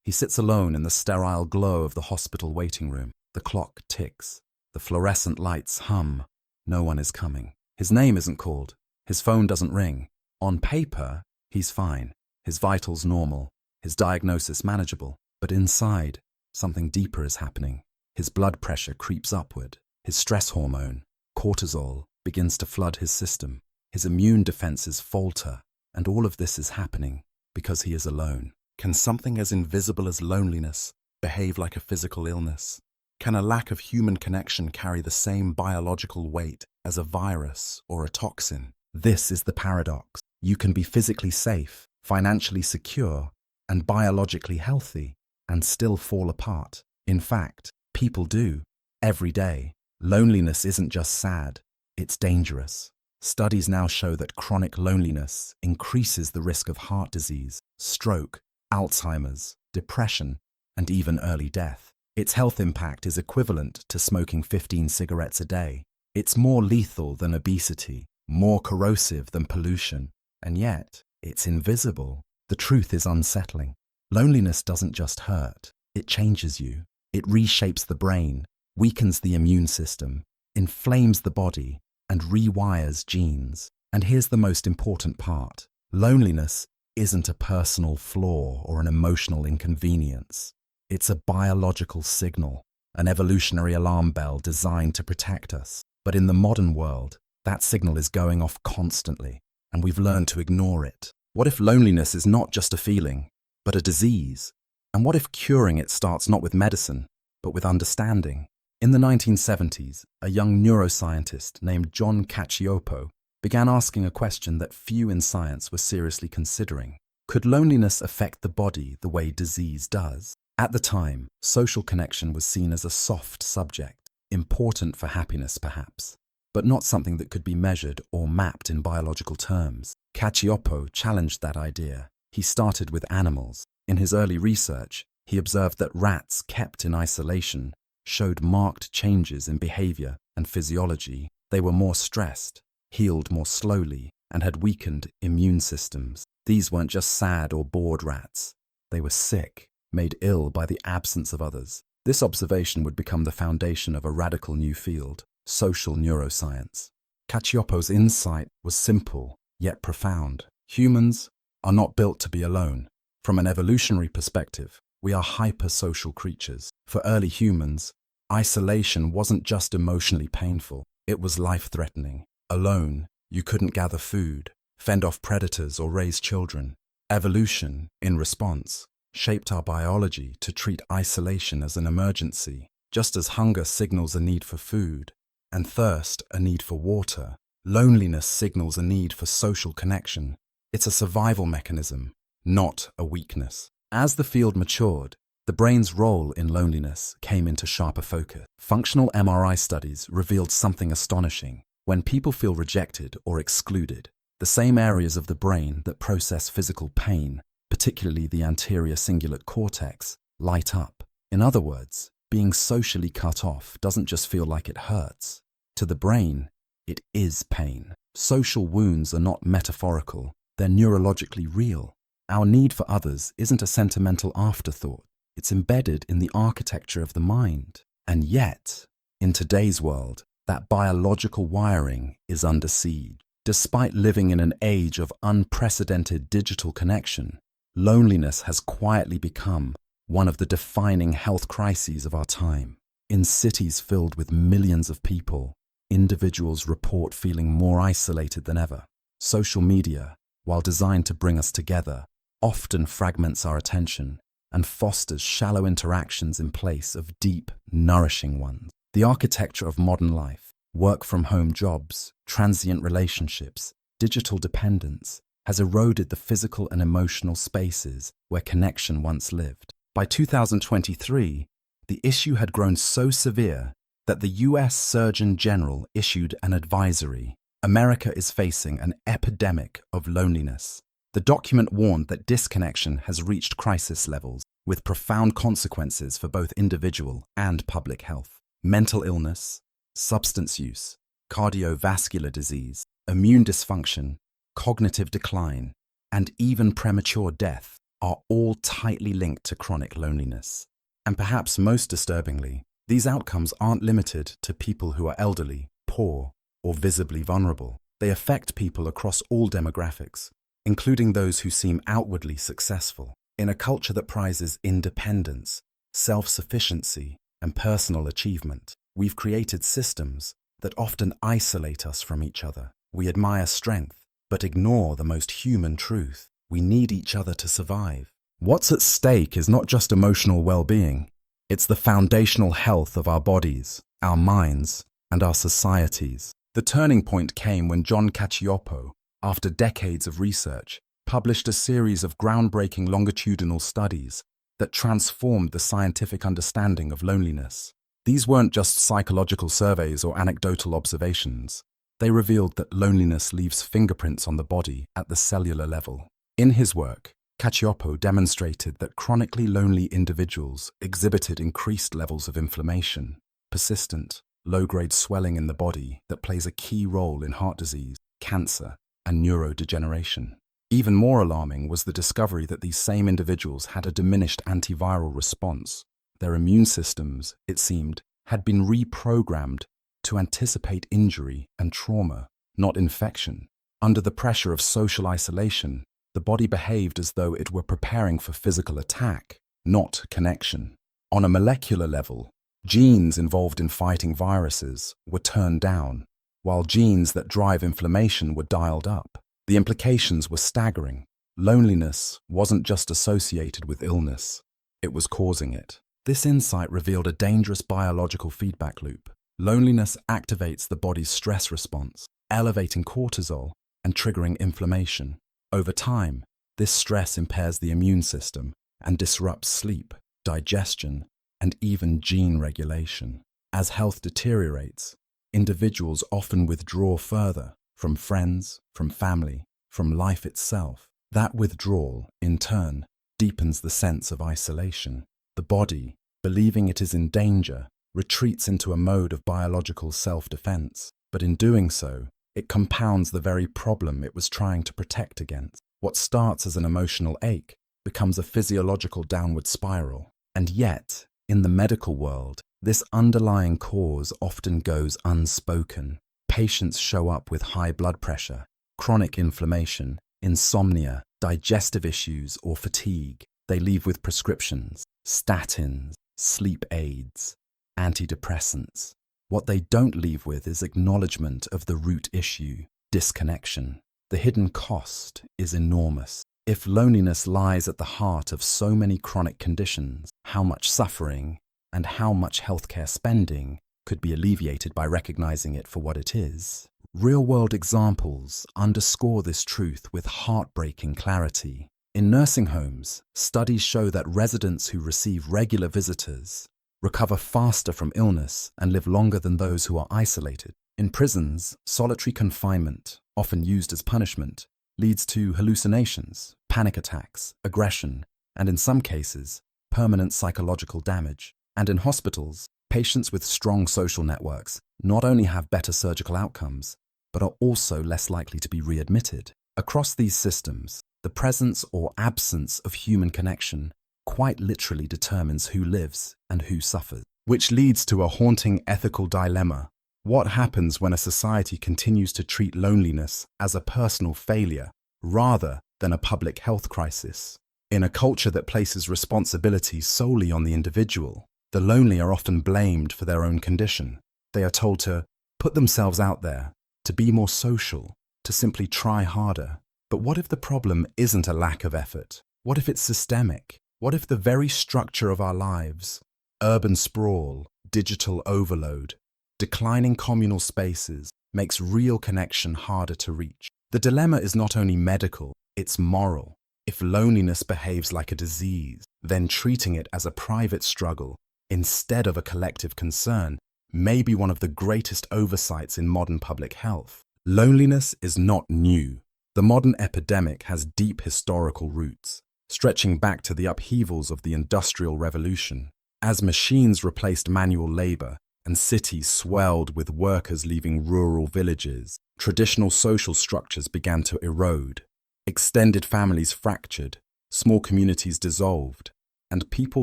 He sits alone in the sterile glow of the hospital waiting room. The clock ticks. The fluorescent lights hum. No one is coming. His name isn't called. His phone doesn't ring. On paper, he's fine. His vitals normal. His diagnosis manageable. But inside, something deeper is happening. His blood pressure creeps upward. His stress hormone, cortisol, begins to flood his system. His immune defenses falter. And all of this is happening because he is alone. Can something as invisible as loneliness behave like a physical illness? Can a lack of human connection carry the same biological weight as a virus or a toxin? This is the paradox. You can be physically safe, financially secure, and biologically healthy, and still fall apart. In fact, people do, every day. Loneliness isn't just sad, it's dangerous. Studies now show that chronic loneliness increases the risk of heart disease, stroke, Alzheimer's, depression, and even early death. Its health impact is equivalent to smoking 15 cigarettes a day. It's more lethal than obesity, more corrosive than pollution, and yet it's invisible. The truth is unsettling. Loneliness doesn't just hurt, it changes you. It reshapes the brain, weakens the immune system, inflames the body, and rewires genes. And here's the most important part. Loneliness isn't a personal flaw or an emotional inconvenience. It's a biological signal, an evolutionary alarm bell designed to protect us. But in the modern world, that signal is going off constantly, and we've learned to ignore it. What if loneliness is not just a feeling, but a disease? And what if curing it starts not with medicine, but with understanding? In the 1970s, a young neuroscientist named John Cacioppo began asking a question that few in science were seriously considering. Could loneliness affect the body the way disease does? At the time, social connection was seen as a soft subject, important for happiness perhaps, but not something that could be measured or mapped in biological terms. Cacioppo challenged that idea. He started with animals. In his early research, he observed that rats kept in isolation showed marked changes in behavior and physiology. They were more stressed, healed more slowly, and had weakened immune systems. These weren't just sad or bored rats. They were sick, made ill by the absence of others. This observation would become the foundation of a radical new field, social neuroscience. Cacioppo's insight was simple, yet profound. Humans are not built to be alone. From an evolutionary perspective, we are hypersocial creatures. For early humans, isolation wasn't just emotionally painful, it was life-threatening. Alone, you couldn't gather food, fend off predators, or raise children. Evolution, in response, shaped our biology to treat isolation as an emergency. Just as hunger signals a need for food, and thirst a need for water, loneliness signals a need for social connection. It's a survival mechanism, not a weakness. As the field matured, the brain's role in loneliness came into sharper focus. Functional MRI studies revealed something astonishing. When people feel rejected or excluded, the same areas of the brain that process physical pain, particularly the anterior cingulate cortex, light up. In other words, being socially cut off doesn't just feel like it hurts. To the brain, it is pain. Social wounds are not metaphorical, they're neurologically real. Our need for others isn't a sentimental afterthought. It's embedded in the architecture of the mind. And yet, in today's world, that biological wiring is under siege. Despite living in an age of unprecedented digital connection, loneliness has quietly become one of the defining health crises of our time. In cities filled with millions of people, individuals report feeling more isolated than ever. Social media, while designed to bring us together, often fragments our attention and fosters shallow interactions in place of deep, nourishing ones. The architecture of modern life, work-from-home jobs, transient relationships, digital dependence, has eroded the physical and emotional spaces where connection once lived. By 2023, the issue had grown so severe that the US Surgeon General issued an advisory. America is facing an epidemic of loneliness. The document warned that disconnection has reached crisis levels, with profound consequences for both individual and public health. Mental illness, substance use, cardiovascular disease, immune dysfunction, cognitive decline, and even premature death are all tightly linked to chronic loneliness. And perhaps most disturbingly, these outcomes aren't limited to people who are elderly, poor, or visibly vulnerable. They affect people across all demographics, including those who seem outwardly successful. In a culture that prizes independence, self-sufficiency, and personal achievement, we've created systems that often isolate us from each other. We admire strength, but ignore the most human truth. We need each other to survive. What's at stake is not just emotional well-being. It's the foundational health of our bodies, our minds, and our societies. The turning point came when John Cacioppo, after decades of research, published a series of groundbreaking longitudinal studies that transformed the scientific understanding of loneliness. These weren't just psychological surveys or anecdotal observations. They revealed that loneliness leaves fingerprints on the body at the cellular level. In his work, Cacioppo demonstrated that chronically lonely individuals exhibited increased levels of inflammation, persistent, low-grade swelling in the body that plays a key role in heart disease, cancer, and neurodegeneration. Even more alarming was the discovery that these same individuals had a diminished antiviral response. Their immune systems, it seemed, had been reprogrammed to anticipate injury and trauma, not infection. Under the pressure of social isolation, the body behaved as though it were preparing for physical attack, not connection. On a molecular level, genes involved in fighting viruses were turned down, while genes that drive inflammation were dialed up. The implications were staggering. Loneliness wasn't just associated with illness, it was causing it. This insight revealed a dangerous biological feedback loop. Loneliness activates the body's stress response, elevating cortisol and triggering inflammation. Over time, this stress impairs the immune system and disrupts sleep, digestion, and even gene regulation. As health deteriorates, individuals often withdraw further from friends, from family, from life itself. That withdrawal, in turn, deepens the sense of isolation. The body, believing it is in danger, retreats into a mode of biological self-defense. But in doing so, it compounds the very problem it was trying to protect against. What starts as an emotional ache becomes a physiological downward spiral. And yet, in the medical world, this underlying cause often goes unspoken. Patients show up with high blood pressure, chronic inflammation, insomnia, digestive issues, or fatigue. They leave with prescriptions, statins, sleep aids, antidepressants. What they don't leave with is acknowledgement of the root issue, disconnection. The hidden cost is enormous. If loneliness lies at the heart of so many chronic conditions, how much suffering and how much healthcare spending could be alleviated by recognizing it for what it is? Real-world examples underscore this truth with heartbreaking clarity. In nursing homes, studies show that residents who receive regular visitors recover faster from illness and live longer than those who are isolated. In prisons, solitary confinement, often used as punishment, leads to hallucinations, panic attacks, aggression, and in some cases, permanent psychological damage. And in hospitals, patients with strong social networks not only have better surgical outcomes, but are also less likely to be readmitted. Across these systems, the presence or absence of human connection quite literally determines who lives and who suffers. Which leads to a haunting ethical dilemma. What happens when a society continues to treat loneliness as a personal failure rather than a public health crisis? In a culture that places responsibility solely on the individual, the lonely are often blamed for their own condition. They are told to put themselves out there, to be more social, to simply try harder. But what if the problem isn't a lack of effort? What if it's systemic? What if the very structure of our lives, urban sprawl, digital overload, declining communal spaces, makes real connection harder to reach? The dilemma is not only medical, it's moral. If loneliness behaves like a disease, then treating it as a private struggle instead of a collective concern may be one of the greatest oversights in modern public health. Loneliness is not new. The modern epidemic has deep historical roots, stretching back to the upheavals of the Industrial Revolution. As machines replaced manual labor and cities swelled with workers leaving rural villages, traditional social structures began to erode. Extended families fractured, small communities dissolved, and people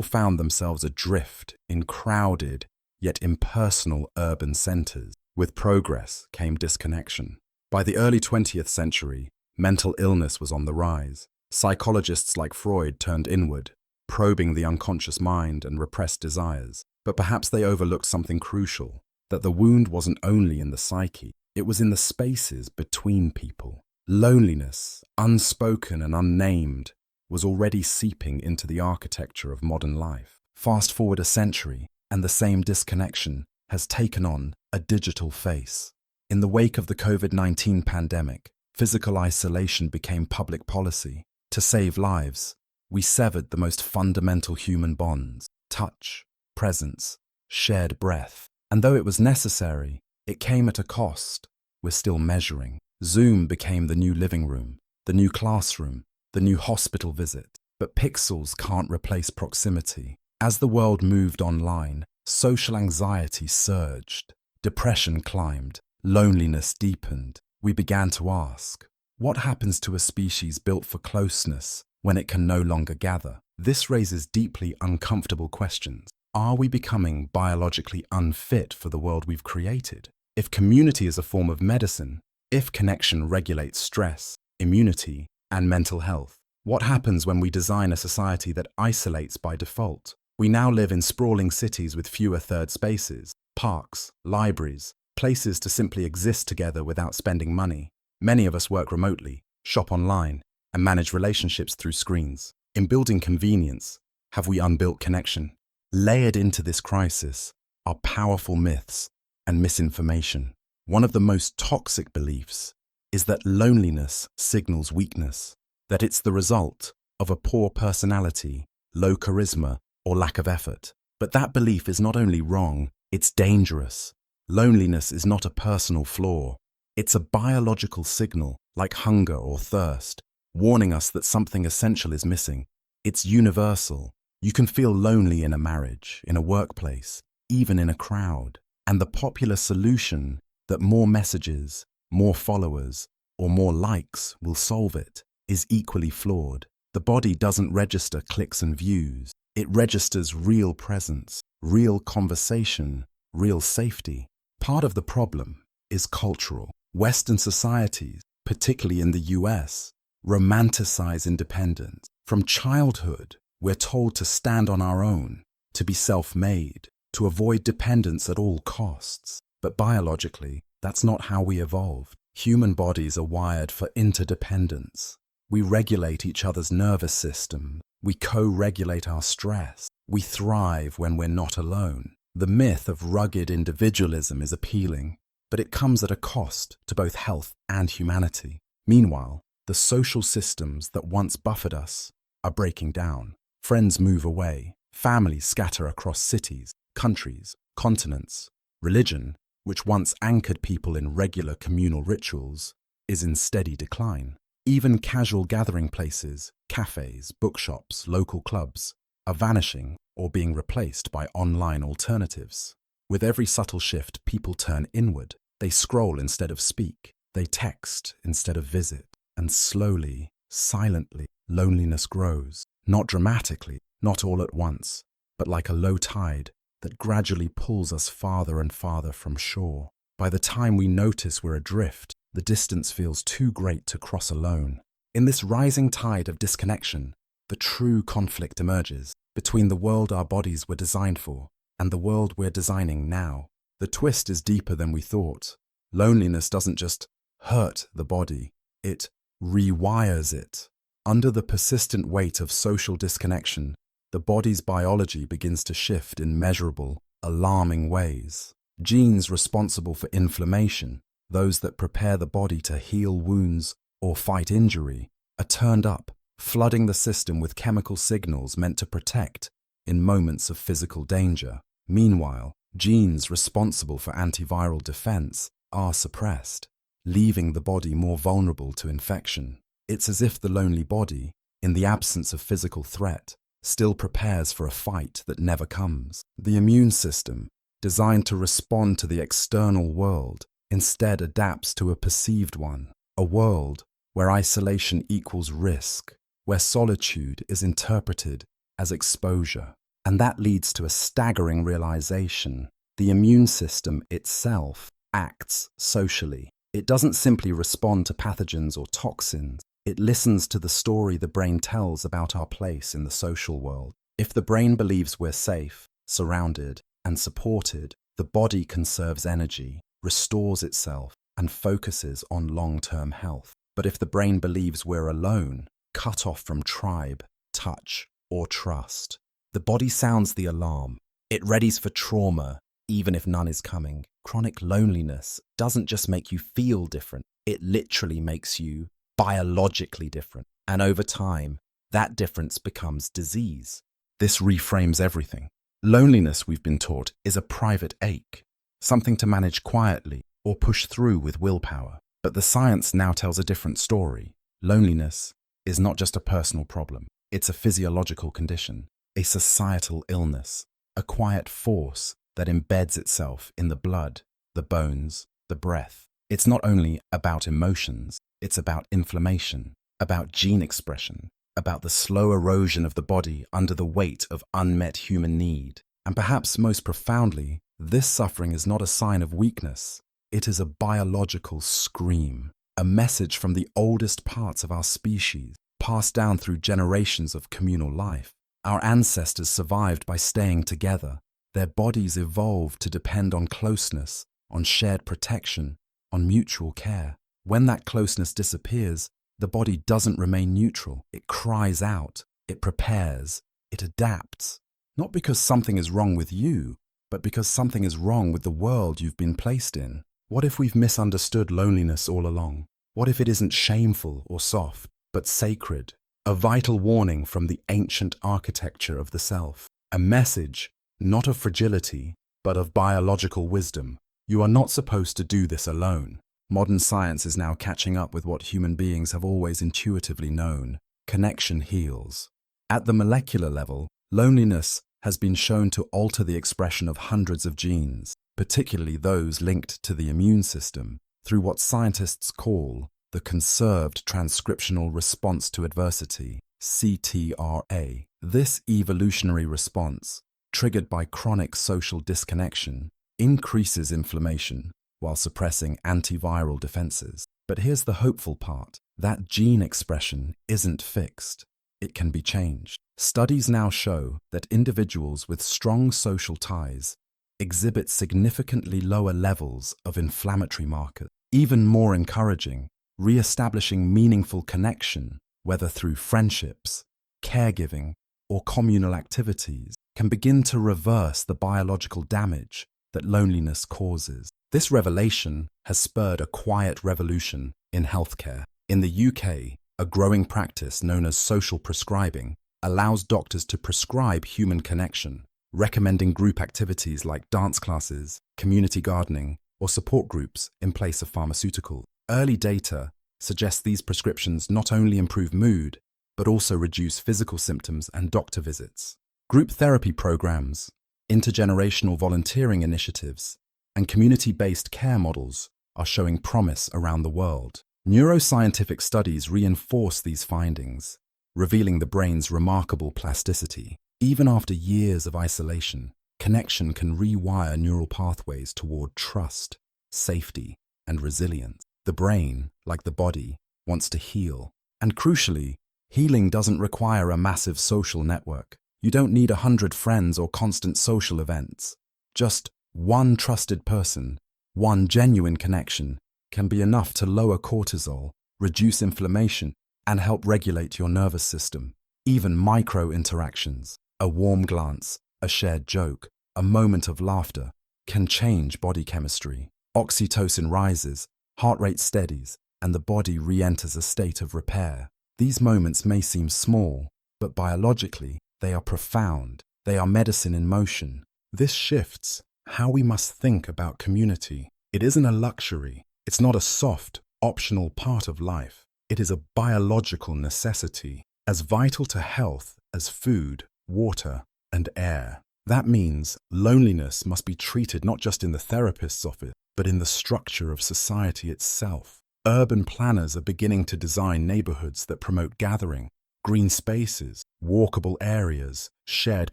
found themselves adrift in crowded yet impersonal urban centers. With progress came disconnection. By the early 20th century, mental illness was on the rise. Psychologists like Freud turned inward, probing the unconscious mind and repressed desires. But perhaps they overlooked something crucial, that the wound wasn't only in the psyche, it was in the spaces between people. Loneliness, unspoken and unnamed, was already seeping into the architecture of modern life. Fast forward a century, and the same disconnection has taken on a digital face. In the wake of the COVID-19 pandemic, physical isolation became public policy. To save lives, we severed the most fundamental human bonds: touch, presence, shared breath. And though it was necessary, it came at a cost. We're still measuring. Zoom became the new living room, the new classroom, the new hospital visit. But pixels can't replace proximity. As the world moved online, social anxiety surged, depression climbed, loneliness deepened. We began to ask, what happens to a species built for closeness when it can no longer gather? This raises deeply uncomfortable questions. Are we becoming biologically unfit for the world we've created? If community is a form of medicine, if connection regulates stress, immunity, and mental health, what happens when we design a society that isolates by default? We now live in sprawling cities with fewer third spaces, parks, libraries, places to simply exist together without spending money. Many of us work remotely, shop online, and manage relationships through screens. In building convenience, have we unbuilt connection? Layered into this crisis are powerful myths and misinformation. One of the most toxic beliefs is that loneliness signals weakness, that it's the result of a poor personality, low charisma, or lack of effort. But that belief is not only wrong, it's dangerous. Loneliness is not a personal flaw. It's a biological signal, like hunger or thirst, warning us that something essential is missing. It's universal. You can feel lonely in a marriage, in a workplace, even in a crowd. And the popular solution that more messages, more followers, or more likes will solve it is equally flawed. The body doesn't register clicks and views. It registers real presence, real conversation, real safety. Part of the problem is cultural. Western societies, particularly in the US, romanticize independence. From childhood, we're told to stand on our own, to be self-made, to avoid dependence at all costs. But biologically, that's not how we evolved. Human bodies are wired for interdependence. We regulate each other's nervous system. We co-regulate our stress. We thrive when we're not alone. The myth of rugged individualism is appealing, but it comes at a cost to both health and humanity. Meanwhile, the social systems that once buffered us are breaking down. Friends move away. Families scatter across cities, countries, continents. Religion, which once anchored people in regular communal rituals, is in steady decline. Even casual gathering places, cafes, bookshops, local clubs, are vanishing or being replaced by online alternatives. With every subtle shift, people turn inward. They scroll instead of speak. They text instead of visit. And slowly, silently, loneliness grows. Not dramatically, not all at once, but like a low tide that gradually pulls us farther and farther from shore. By the time we notice we're adrift, the distance feels too great to cross alone. In this rising tide of disconnection, the true conflict emerges between the world our bodies were designed for and the world we're designing now. The twist is deeper than we thought. Loneliness doesn't just hurt the body, it rewires it. Under the persistent weight of social disconnection, the body's biology begins to shift in measurable, alarming ways. Genes responsible for inflammation, those that prepare the body to heal wounds or fight injury, are turned up, flooding the system with chemical signals meant to protect in moments of physical danger. Meanwhile, genes responsible for antiviral defense are suppressed, leaving the body more vulnerable to infection. It's as if the lonely body, in the absence of physical threat, still prepares for a fight that never comes. The immune system, designed to respond to the external world, instead adapts to a perceived one, a world where isolation equals risk, where solitude is interpreted as exposure. And that leads to a staggering realization. The immune system itself acts socially. It doesn't simply respond to pathogens or toxins. It listens to the story the brain tells about our place in the social world. If the brain believes we're safe, surrounded, and supported, the body conserves energy, restores itself, and focuses on long-term health. But if the brain believes we're alone, cut off from tribe, touch, or trust, the body sounds the alarm. It readies for trauma, even if none is coming. Chronic loneliness doesn't just make you feel different, it literally makes you biologically different. And over time, that difference becomes disease. This reframes everything. Loneliness, we've been taught, is a private ache, something to manage quietly or push through with willpower. But the science now tells a different story. Loneliness is not just a personal problem. It's a physiological condition, a societal illness, a quiet force that embeds itself in the blood, the bones, the breath. It's not only about emotions, it's about inflammation, about gene expression, about the slow erosion of the body under the weight of unmet human need. And perhaps most profoundly, this suffering is not a sign of weakness. It is a biological scream, a message from the oldest parts of our species, passed down through generations of communal life. Our ancestors survived by staying together. Their bodies evolved to depend on closeness, on shared protection, on mutual care. When that closeness disappears, the body doesn't remain neutral. It cries out, it prepares, it adapts. Not because something is wrong with you, but because something is wrong with the world you've been placed in. What if we've misunderstood loneliness all along? What if it isn't shameful or soft, but sacred? A vital warning from the ancient architecture of the self. A message, not of fragility, but of biological wisdom. You are not supposed to do this alone. Modern science is now catching up with what human beings have always intuitively known. Connection heals. At the molecular level, loneliness has been shown to alter the expression of hundreds of genes, particularly those linked to the immune system, through what scientists call the conserved transcriptional response to adversity, CTRA. This evolutionary response, triggered by chronic social disconnection, increases inflammation while suppressing antiviral defenses. But here's the hopeful part. That gene expression isn't fixed. It can be changed. Studies now show that individuals with strong social ties exhibit significantly lower levels of inflammatory markers. Even more encouraging, re-establishing meaningful connection, whether through friendships, caregiving, or communal activities, can begin to reverse the biological damage that loneliness causes. This revelation has spurred a quiet revolution in healthcare. In the UK, a growing practice known as social prescribing allows doctors to prescribe human connection, recommending group activities like dance classes, community gardening, or support groups in place of pharmaceuticals. Early data suggests these prescriptions not only improve mood, but also reduce physical symptoms and doctor visits. Group therapy programs, intergenerational volunteering initiatives, and community-based care models are showing promise around the world. Neuroscientific studies reinforce these findings, revealing the brain's remarkable plasticity. Even after years of isolation, connection can rewire neural pathways toward trust, safety, and resilience. The brain, like the body, wants to heal. And crucially, healing doesn't require a massive social network. You don't need 100 friends or constant social events. Just one trusted person, one genuine connection, can be enough to lower cortisol, reduce inflammation, and help regulate your nervous system. Even micro-interactions, a warm glance, a shared joke, a moment of laughter, can change body chemistry. Oxytocin rises, heart rate steadies, and the body re-enters a state of repair. These moments may seem small, but biologically, they are profound. They are medicine in motion. This shifts how we must think about community. It isn't a luxury. It's not a soft, optional part of life. It is a biological necessity, as vital to health as food, water, and air. That means loneliness must be treated not just in the therapist's office, but in the structure of society itself. Urban planners are beginning to design neighborhoods that promote gathering, green spaces, walkable areas, shared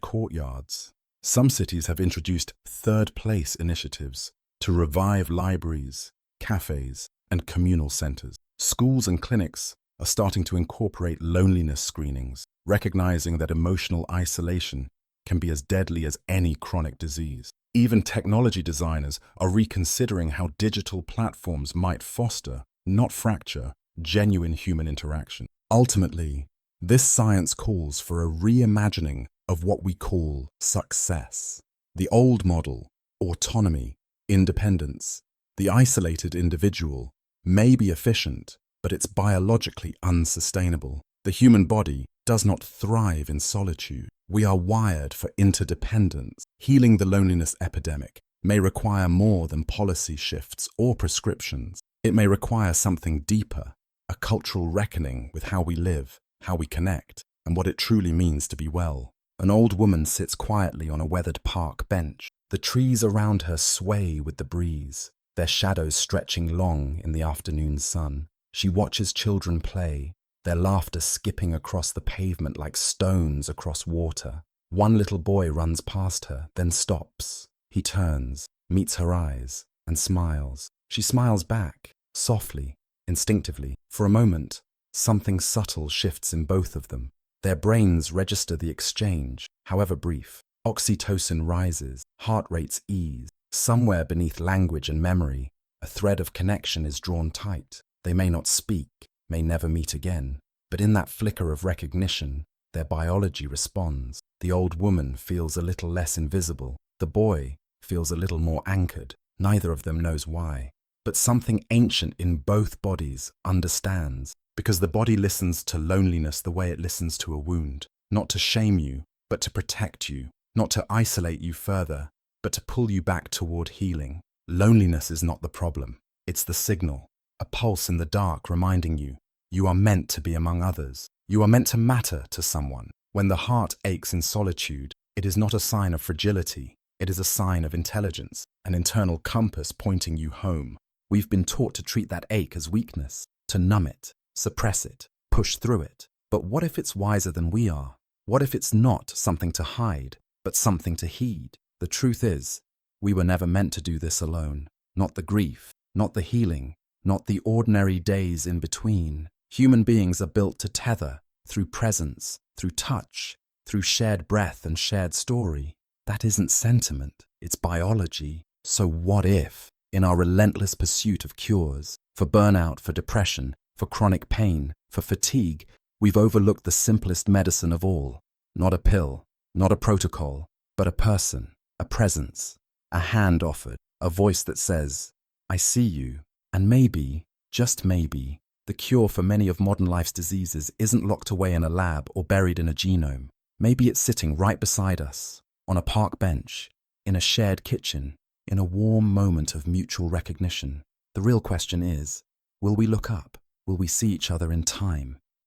courtyards. Some cities have introduced third-place initiatives to revive libraries, cafes, and communal centers. Schools and clinics are starting to incorporate loneliness screenings, recognizing that emotional isolation can be as deadly as any chronic disease. Even technology designers are reconsidering how digital platforms might foster, not fracture, genuine human interaction. Ultimately, this science calls for a reimagining of what we call success. The old model, autonomy, independence, the isolated individual, may be efficient, but it's biologically unsustainable. The human body does not thrive in solitude. We are wired for interdependence. Healing the loneliness epidemic may require more than policy shifts or prescriptions. It may require something deeper, a cultural reckoning with how we live, how we connect, and what it truly means to be well. An old woman sits quietly on a weathered park bench. The trees around her sway with the breeze, their shadows stretching long in the afternoon sun. She watches children play, their laughter skipping across the pavement like stones across water. One little boy runs past her, then stops. He turns, meets her eyes, and smiles. She smiles back, softly, instinctively. For a moment, something subtle shifts in both of them. Their brains register the exchange, however brief. Oxytocin rises, heart rates ease. Somewhere beneath language and memory, a thread of connection is drawn tight. They may not speak, may never meet again, but in that flicker of recognition, their biology responds. The old woman feels a little less invisible. The boy feels a little more anchored. Neither of them knows why. But something ancient in both bodies understands, because the body listens to loneliness the way it listens to a wound, not to shame you, but to protect you, not to isolate you further, but to pull you back toward healing. Loneliness is not the problem. It's the signal, a pulse in the dark reminding you, you are meant to be among others. You are meant to matter to someone. When the heart aches in solitude, it is not a sign of fragility. It is a sign of intelligence, an internal compass pointing you home. We've been taught to treat that ache as weakness, to numb it, suppress it, push through it. But what if it's wiser than we are? What if it's not something to hide, but something to heed? The truth is, we were never meant to do this alone. Not the grief, not the healing, not the ordinary days in between. Human beings are built to tether through presence, through touch, through shared breath and shared story. That isn't sentiment, it's biology. So what if, in our relentless pursuit of cures, for burnout, for depression, for chronic pain, for fatigue, we've overlooked the simplest medicine of all? Not a pill, not a protocol, but a person, a presence, a hand offered, a voice that says, I see you. And maybe, just maybe, the cure for many of modern life's diseases isn't locked away in a lab or buried in a genome. Maybe it's sitting right beside us, on a park bench, in a shared kitchen, in a warm moment of mutual recognition. The real question is, will we look up? Will we see each other in time?